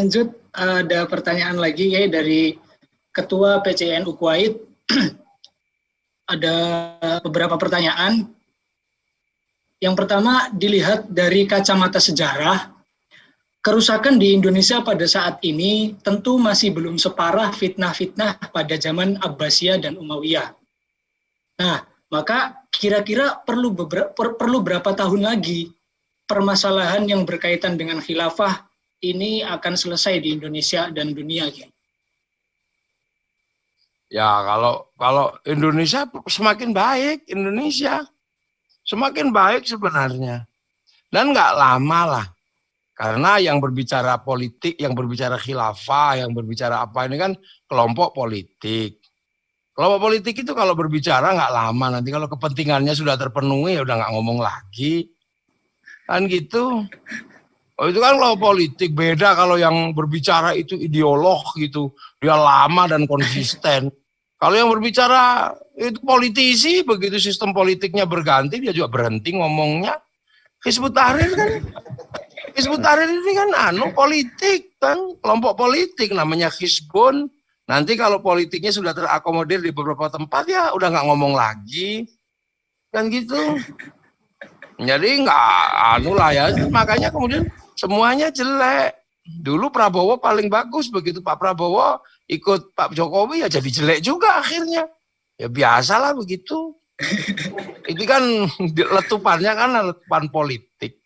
lanjut, ada pertanyaan lagi ya dari Ketua PCNU Kuwait. Ada beberapa pertanyaan. Yang pertama, dilihat dari kacamata sejarah, kerusakan di Indonesia pada saat ini tentu masih belum separah fitnah-fitnah pada zaman Abbasiyah dan Umayyah. Nah, maka kira-kira perlu berapa tahun lagi permasalahan yang berkaitan dengan khilafah ini akan selesai di Indonesia dan dunia? Ya, kalau Indonesia semakin baik, Indonesia semakin baik sebenarnya. Dan nggak lama lah. Karena yang berbicara politik, yang berbicara khilafah, yang berbicara apa ini kan kelompok politik. Kelompok politik itu kalau berbicara nggak lama, nanti kalau kepentingannya sudah terpenuhi ya udah nggak ngomong lagi. Kan gitu. Oh, itu kan kelompok politik, beda kalau yang berbicara itu ideolog gitu. Dia lama dan konsisten. Kalau yang berbicara itu politisi, begitu sistem politiknya berganti, dia juga berhenti ngomongnya. Hizbut Tahrir kan, Hizbut Tahrir ini kan politik kan, kelompok politik namanya Hizbun. Nanti kalau politiknya sudah terakomodir di beberapa tempat ya udah nggak ngomong lagi, kan gitu. Jadi nggak lah ya, makanya kemudian semuanya jelek. Dulu Prabowo paling bagus, begitu Pak Prabowo ikut Pak Jokowi ya jadi jelek juga akhirnya. Ya biasalah begitu. Itu kan letupannya kan letupan politik.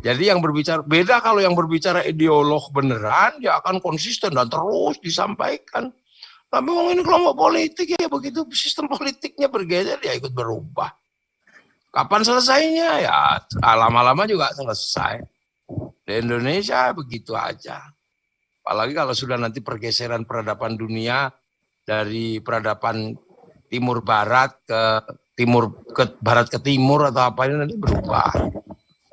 Jadi yang berbicara, beda kalau yang berbicara ideolog beneran, dia akan konsisten dan terus disampaikan. Tapi ini kelompok politik ya begitu sistem politiknya bergeser, dia ikut berubah. Kapan selesainya? Ya lama-lama juga selesai. Di Indonesia begitu aja. Apalagi kalau sudah nanti pergeseran peradaban dunia dari peradaban timur barat ke barat ke timur atau apa ini nanti berubah.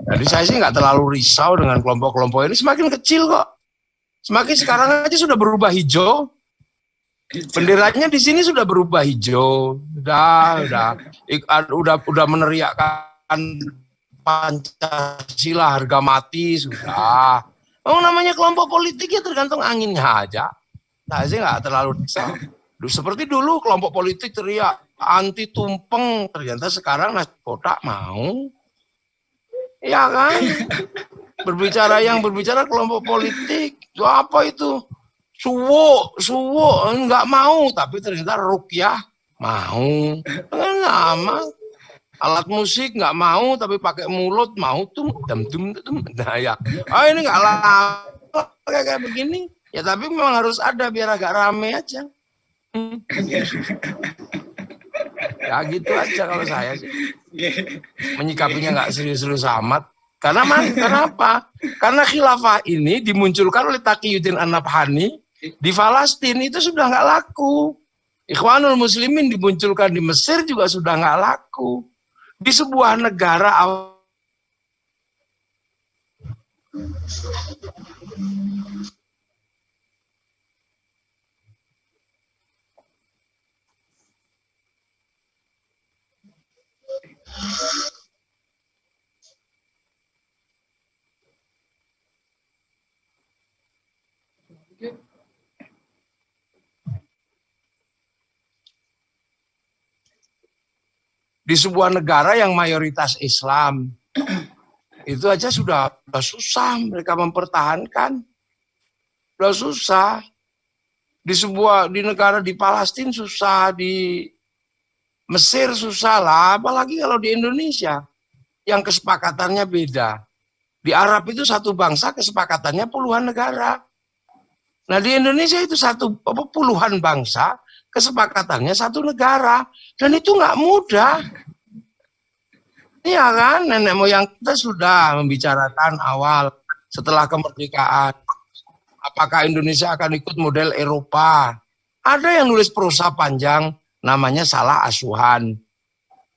Jadi saya sih nggak terlalu risau dengan kelompok-kelompok ini, semakin kecil kok. Semakin sekarang aja sudah berubah hijau. Benderanya di sini sudah berubah hijau. Udah meneriakkan Pancasila harga mati sudah. Oh, namanya kelompok politik ya tergantung anginnya aja. Saya sih nggak terlalu risau. Seperti dulu kelompok politik teriak anti tumpeng, ternyata sekarang nasi kotak mau. Ya kan? Berbicara kelompok politik, itu apa itu? Suwo, enggak mau, tapi ternyata rukyah mau. Kan sama. Alat musik nggak mau, tapi pakai mulut mau tuh, nah ya. Oh ini nggak lama kayak begini. Ya tapi memang harus ada biar agak rame aja. Ya gitu aja kalau saya sih. Menyikapinya nggak serius-serius amat. Kenapa? Karena khilafah ini dimunculkan oleh Taqiyuddin An-Nabhani di Palestina itu sudah nggak laku. Ikhwanul Muslimin dimunculkan di Mesir juga sudah nggak laku. Di sebuah negara yang mayoritas Islam, itu aja sudah susah mereka mempertahankan. Sudah susah. Di negara di Palestina susah, di Mesir susah lah, apalagi kalau di Indonesia yang kesepakatannya beda. Di Arab itu satu bangsa kesepakatannya puluhan negara. Nah di Indonesia itu puluhan bangsa kesepakatannya satu negara, dan itu nggak mudah. Iya kan, nenek moyang kita sudah membicarakan awal setelah kemerdekaan. Apakah Indonesia akan ikut model Eropa? Ada yang nulis prosa panjang namanya Salah Asuhan.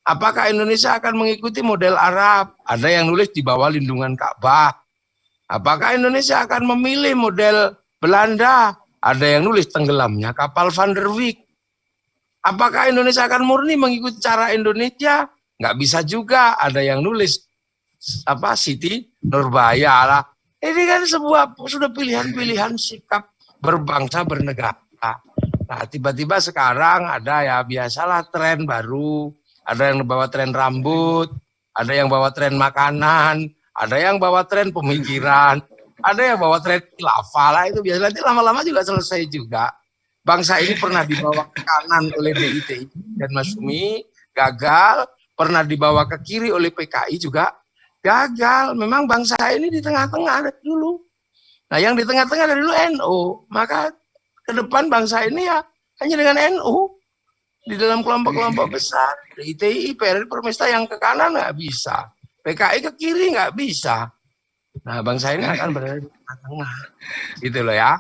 Apakah Indonesia akan mengikuti model Arab? Ada yang nulis di bawah lindungan Ka'bah. Apakah Indonesia akan memilih model Belanda? Ada yang nulis tenggelamnya kapal Van der Wijk. Apakah Indonesia akan murni mengikuti cara Indonesia? Nggak bisa juga. Ada yang nulis Siti Nurbaya lah. Ini kan sudah pilihan-pilihan sikap berbangsa bernegara. Nah, tiba-tiba sekarang ada ya biasalah tren baru, ada yang bawa tren rambut, ada yang bawa tren makanan, ada yang bawa tren pemikiran, ada yang bawa tren khilafah lah, itu biasa, nanti lama-lama juga selesai juga. Bangsa ini pernah dibawa ke kanan oleh DITI dan Masyumi, gagal, pernah dibawa ke kiri oleh PKI juga gagal. Memang bangsa ini di tengah-tengah dari dulu. Nah, yang di tengah-tengah dari dulu NU, maka ke depan bangsa ini ya hanya dengan NU di dalam kelompok-kelompok besar. ITI, PRI, Permesta yang ke kanan nggak bisa, PKI ke kiri nggak bisa. Nah, bangsa ini akan berada di tengah-tengah, gitu loh ya.